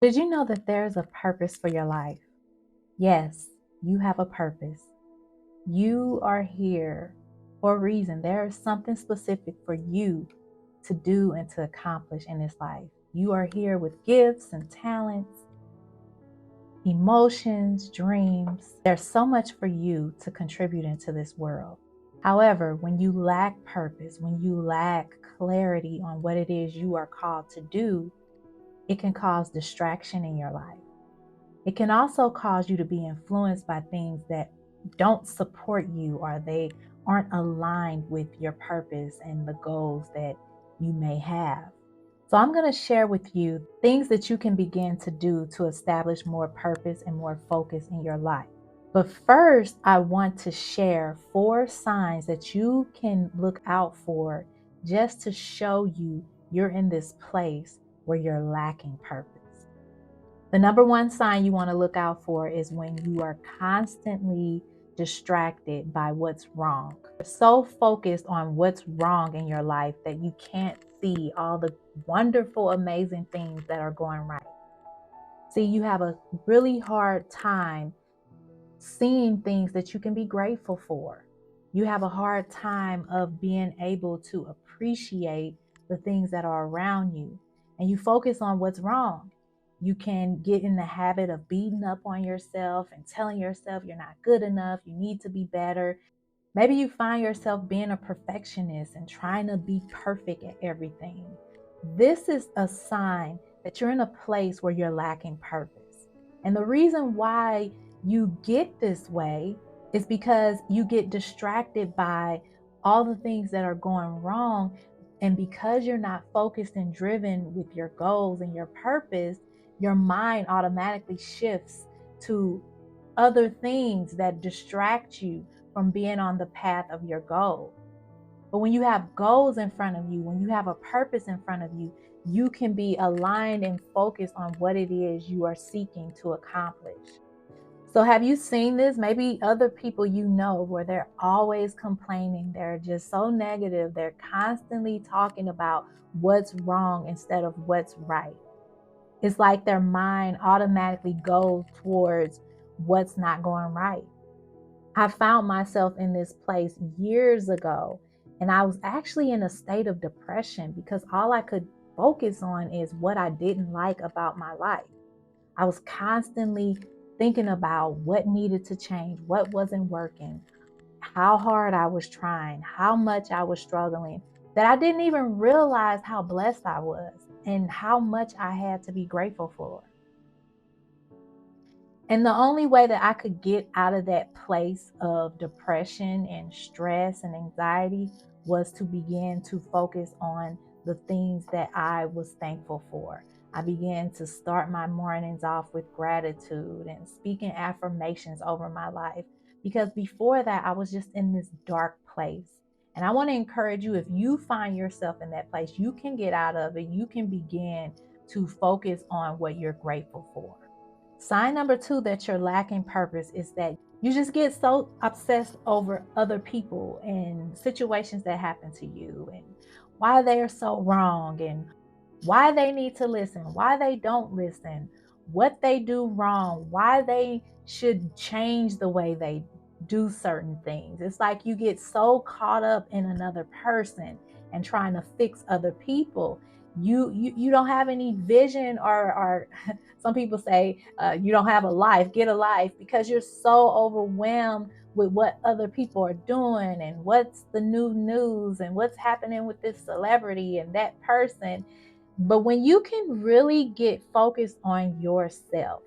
Did you know that there's a purpose for your life? Yes, you have a purpose. You are here for a reason. There is something specific for you to do and to accomplish in this life. You are here with gifts and talents, emotions, dreams. There's so much for you to contribute into this world. However, when you lack purpose, when you lack clarity on what it is you are called to do, it can cause distraction in your life. It can also cause you to be influenced by things that don't support you or they aren't aligned with your purpose and the goals that you may have. So, I'm going to share with you things that you can begin to do to establish more purpose and more focus in your life. But first, I want to share 4 signs that you can look out for just to show you you're in this place where you're lacking purpose. The number one sign you want to look out for is when you are constantly distracted by what's wrong. You're so focused on what's wrong in your life that you can't see all the wonderful, amazing things that are going right. See, you have a really hard time seeing things that you can be grateful for. You have a hard time of being able to appreciate the things that are around you, and you focus on what's wrong. You can get in the habit of beating up on yourself and telling yourself you're not good enough, you need to be better. Maybe you find yourself being a perfectionist and trying to be perfect at everything. This is a sign that you're in a place where you're lacking purpose. And the reason why you get this way is because you get distracted by all the things that are going wrong. And because you're not focused and driven with your goals and your purpose, your mind automatically shifts to other things that distract you from being on the path of your goal. But when you have goals in front of you, when you have a purpose in front of you, you can be aligned and focused on what it is you are seeking to accomplish. So have you seen this? Maybe other people you know where they're always complaining. They're just so negative. They're constantly talking about what's wrong instead of what's right. It's like their mind automatically goes towards what's not going right. I found myself in this place years ago, and I was actually in a state of depression because all I could focus on is what I didn't like about my life. I was constantly thinking about what needed to change, what wasn't working, how hard I was trying, how much I was struggling, that I didn't even realize how blessed I was and how much I had to be grateful for. And the only way that I could get out of that place of depression and stress and anxiety was to begin to focus on the things that I was thankful for. I began to start my mornings off with gratitude and speaking affirmations over my life, because before that, I was just in this dark place. And I want to encourage you, if you find yourself in that place, you can get out of it. You can begin to focus on what you're grateful for. Sign number 2 that you're lacking purpose is that you just get so obsessed over other people and situations that happen to you and why they are so wrong and why they need to listen, why they don't listen, what they do wrong, why they should change the way they do certain things. It's like you get so caught up in another person and trying to fix other people. You don't have any vision, or some people say you don't have a life. Get a life, because you're so overwhelmed with what other people are doing and what's the new news and what's happening with this celebrity and that person. But when you can really get focused on yourself,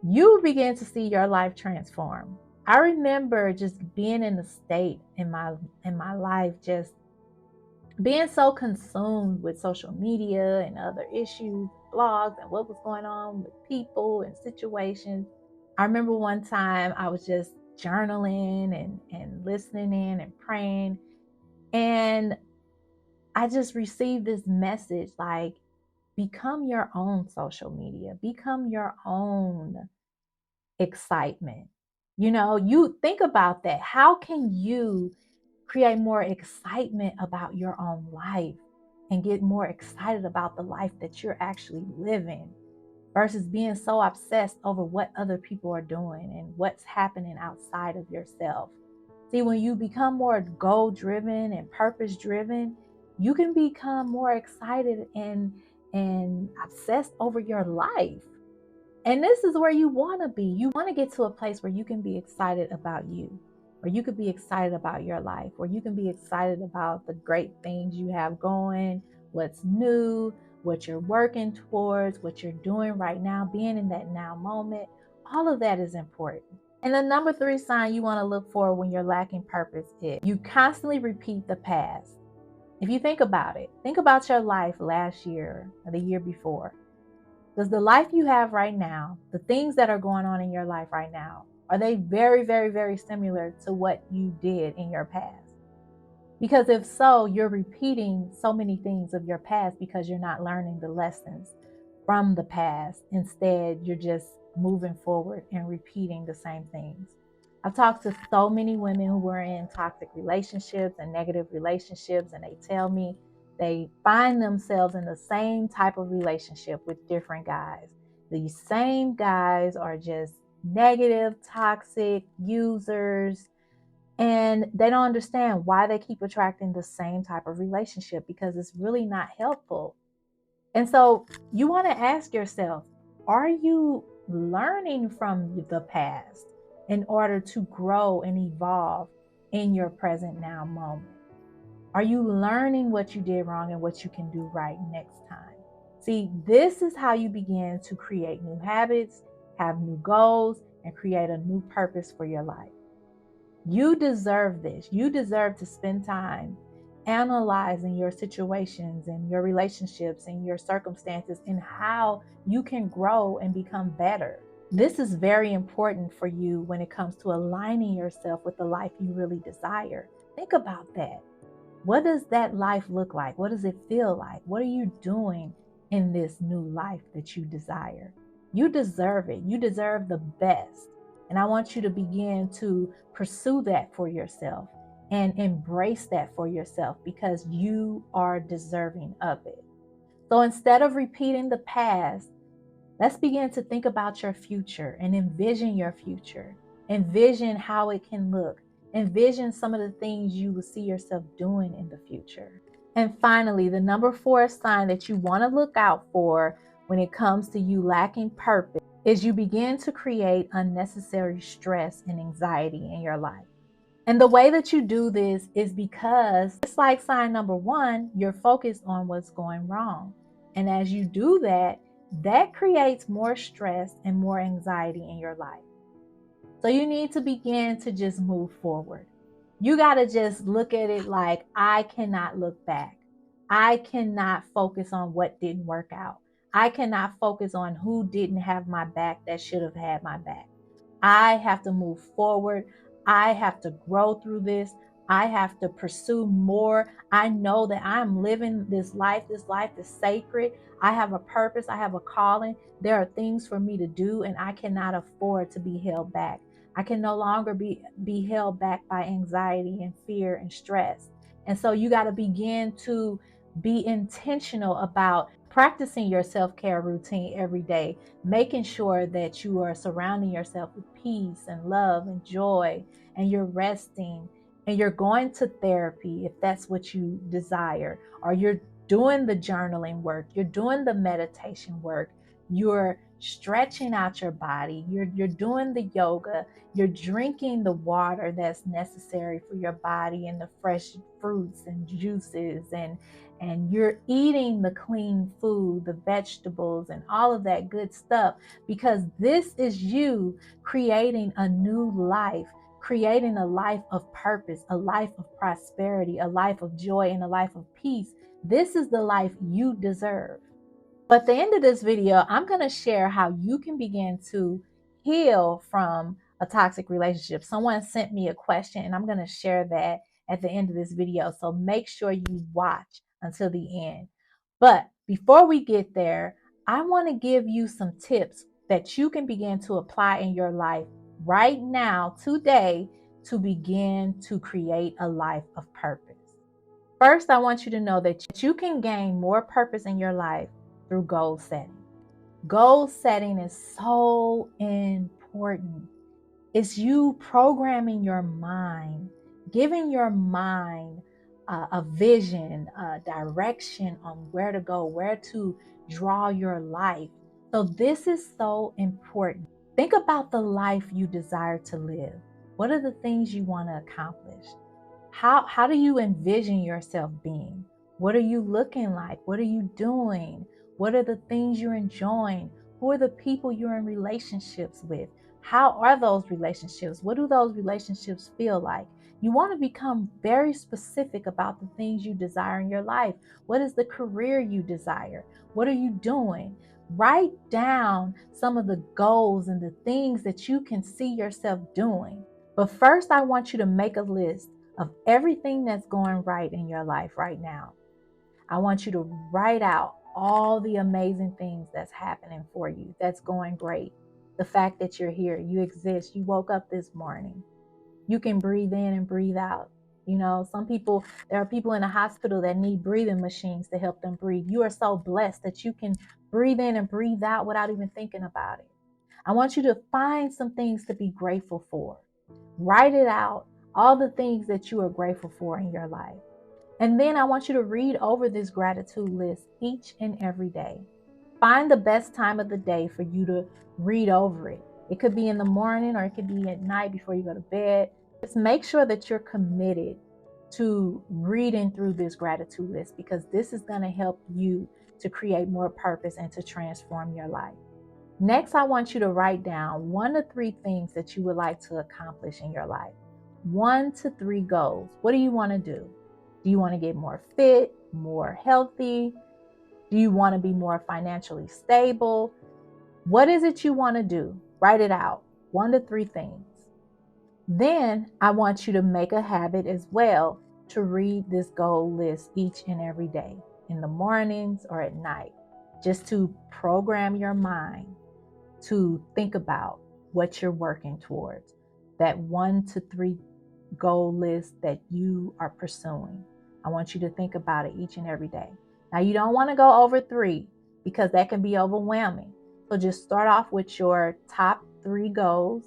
you begin to see your life transform. I remember just being in a state in my life, just being so consumed with social media and other issues, blogs, and what was going on with people and situations. I remember one time I was just journaling and listening in and praying. And I just received this message like, become your own social media, become your own excitement. You think about that. How can you create more excitement about your own life and get more excited about the life that you're actually living? versus being so obsessed over what other people are doing and what's happening outside of yourself. See, when you become more goal driven and purpose driven, you can become more excited and obsessed over your life. And this is where you want to be. You want to get to a place where you can be excited about you, where you could be excited about your life, where you can be excited about the great things you have going, what's new, what you're working towards, what you're doing right now, being in that now moment. All of that is important. And the number 3 sign you want to look for when you're lacking purpose is you constantly repeat the past. If you think about it, think about your life last year or the year before. Does the life you have right now, the things that are going on in your life right now, are they very, very, very similar to what you did in your past? Because if so, you're repeating so many things of your past because you're not learning the lessons from the past. Instead, you're just moving forward and repeating the same things. I've talked to so many women who were in toxic relationships and negative relationships, and they tell me they find themselves in the same type of relationship with different guys. These same guys are just negative, toxic users, and they don't understand why they keep attracting the same type of relationship because it's really not helpful. And so you want to ask yourself, are you learning from the past in order to grow and evolve in your present now moment? Are you learning what you did wrong and what you can do right next time? See, this is how you begin to create new habits, have new goals, and create a new purpose for your life. You deserve this. You deserve to spend time analyzing your situations and your relationships and your circumstances and how you can grow and become better. This is very important for you when it comes to aligning yourself with the life you really desire. Think about that. What does that life look like? What does it feel like? What are you doing in this new life that you desire? You deserve it. You deserve the best. And I want you to begin to pursue that for yourself and embrace that for yourself because you are deserving of it. So instead of repeating the past, let's begin to think about your future and envision your future. Envision how it can look. Envision some of the things you will see yourself doing in the future. And finally, the number 4 sign that you want to look out for when it comes to you lacking purpose is you begin to create unnecessary stress and anxiety in your life. And the way that you do this is because, it's like sign number 1, you're focused on what's going wrong. And as you do that, that creates more stress and more anxiety in your life. So you need to begin to just move forward. You got to just look at it like, I cannot look back. I cannot focus on what didn't work out. I cannot focus on who didn't have my back that should have had my back. I have to move forward. I have to grow through this. I have to pursue more. I know that I'm living this life. This life is sacred. I have a purpose. I have a calling. There are things for me to do, and I cannot afford to be held back. I can no longer be held back by anxiety and fear and stress. And so you got to begin to be intentional about practicing your self-care routine every day, making sure that you are surrounding yourself with peace and love and joy, and you're resting, and you're going to therapy if that's what you desire, or you're doing the journaling work, you're doing the meditation work, you're stretching out your body, you're doing the yoga, you're drinking the water that's necessary for your body and the fresh fruits and juices, and you're eating the clean food, the vegetables, and all of that good stuff, because this is you creating a new life, creating a life of purpose, a life of prosperity, a life of joy, and a life of peace. This is the life you deserve. But at the end of this video, I'm going to share how you can begin to heal from a toxic relationship. Someone sent me a question, and I'm going to share that at the end of this video. So make sure you watch until the end. But before we get there, I want to give you some tips that you can begin to apply in your life right now, today, to begin to create a life of purpose. First, I want you to know that you can gain more purpose in your life through goal setting. Goal setting is so important. It's you programming your mind, giving your mind a vision, a direction on where to go, where to draw your life. So this is so important. Think about the life you desire to live. What are the things you want to accomplish? How do you envision yourself being? What are you looking like? What are you doing? What are the things you're enjoying? Who are the people you're in relationships with? How are those relationships? What do those relationships feel like? You want to become very specific about the things you desire in your life. What is the career you desire? What are you doing? Write down some of the goals and the things that you can see yourself doing. But first, I want you to make a list of everything that's going right in your life right now. I want you to write out all the amazing things that's happening for you, that's going great. The fact that you're here, you exist, you woke up this morning, you can breathe in and breathe out. You know, there are people in the hospital that need breathing machines to help them breathe. You are so blessed that you can breathe in and breathe out without even thinking about it. I want you to find some things to be grateful for. Write it out, all the things that you are grateful for in your life. And then I want you to read over this gratitude list each and every day. Find the best time of the day for you to read over it. It could be in the morning or it could be at night before you go to bed. Just make sure that you're committed to reading through this gratitude list, because this is going to help you to create more purpose and to transform your life. Next, I want you to write down 1 to 3 things that you would like to accomplish in your life. 1 to 3 goals. What do you want to do? Do you want to get more fit, more healthy? Do you want to be more financially stable? What is it you want to do? Write it out. 1 to 3 things. Then I want you to make a habit as well to read this goal list each and every day, in the mornings or at night, just to program your mind to think about what you're working towards, that 1 to 3 goal list that you are pursuing. I want you to think about it each and every day. Now, you don't want to go over 3 because that can be overwhelming. So just start off with your top 3 goals.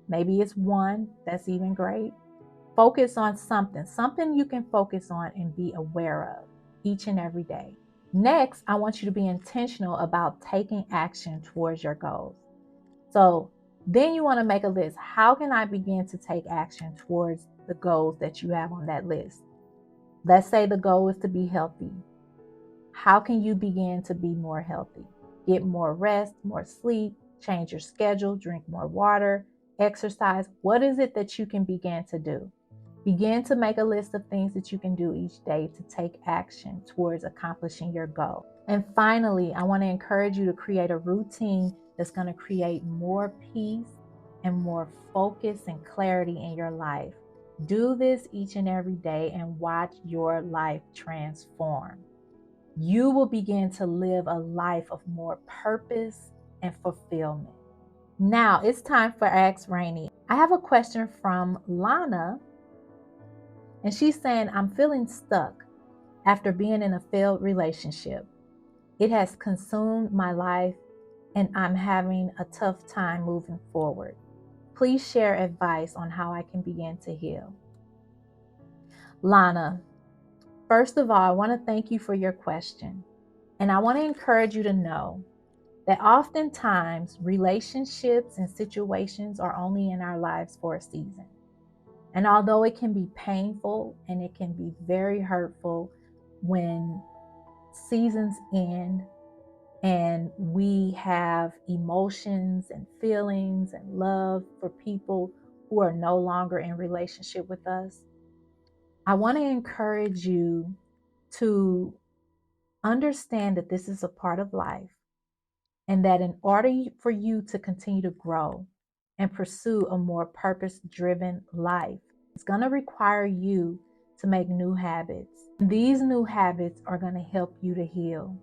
Maybe it's 1, that's even great. Focus on something you can focus on and be aware of each and every day. Next, I want you to be intentional about taking action towards your goals. So then you want to make a list. How can I begin to take action towards the goals that you have on that list? Let's say the goal is to be healthy. How can you begin to be more healthy? Get more rest, more sleep, change your schedule, drink more water, exercise. What is it that you can begin to do? Begin to make a list of things that you can do each day to take action towards accomplishing your goal. And finally, I want to encourage you to create a routine that's going to create more peace and more focus and clarity in your life. Do this each and every day and watch your life transform. You will begin to live a life of more purpose and fulfillment. Now it's time for Ask Rainy. I have a question from Lana, and she's saying, I'm feeling stuck after being in a failed relationship. It has consumed my life and I'm having a tough time moving forward. Please share advice on how I can begin to heal. Lana, first of all, I want to thank you for your question. And I want to encourage you to know that oftentimes relationships and situations are only in our lives for a season. And although it can be painful and it can be very hurtful when seasons end and we have emotions and feelings and love for people who are no longer in relationship with us, I want to encourage you to understand that this is a part of life, and that in order for you to continue to grow and pursue a more purpose-driven life, it's going to require you to make new habits. These new habits are going to help you to heal.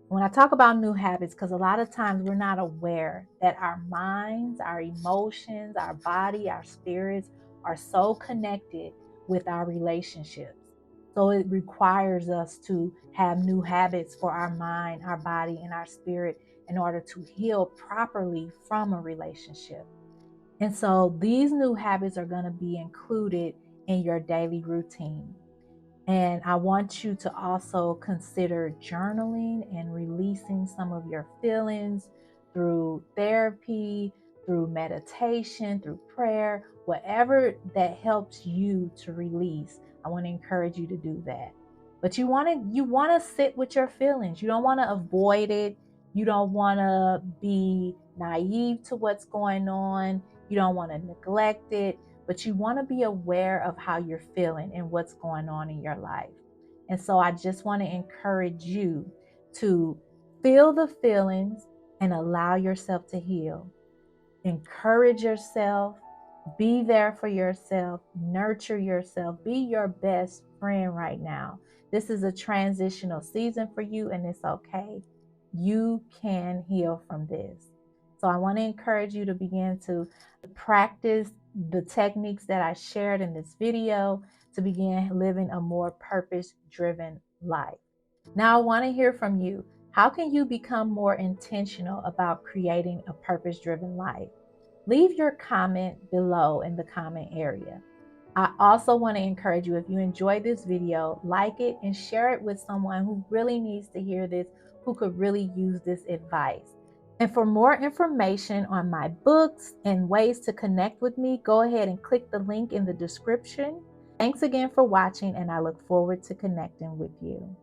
When I talk about new habits, because a lot of times we're not aware that our minds, our emotions, our body, our spirits are so connected with our relationships. So it requires us to have new habits for our mind, our body, and our spirit in order to heal properly from a relationship. And so these new habits are going to be included in your daily routine. And I want you to also consider journaling and releasing some of your feelings through therapy, through meditation, through prayer, whatever that helps you to release. I want to encourage you to do that. But you want to sit with your feelings. You don't want to avoid it. You don't want to be naive to what's going on. You don't want to neglect it, but you want to be aware of how you're feeling and what's going on in your life. And so I just want to encourage you to feel the feelings and allow yourself to heal. Encourage yourself, be there for yourself, nurture yourself, be your best friend right now. This is a transitional season for you, and it's okay. You can heal from this. So I want to encourage you to begin to practice the techniques that I shared in this video to begin living a more purpose-driven life. Now I want to hear from you. How can you become more intentional about creating a purpose-driven life? Leave your comment below in the comment area. I also want to encourage you, if you enjoyed this video, like it and share it with someone who really needs to hear this, who could really use this advice. And for more information on my books and ways to connect with me, go ahead and click the link in the description. Thanks again for watching, and I look forward to connecting with you.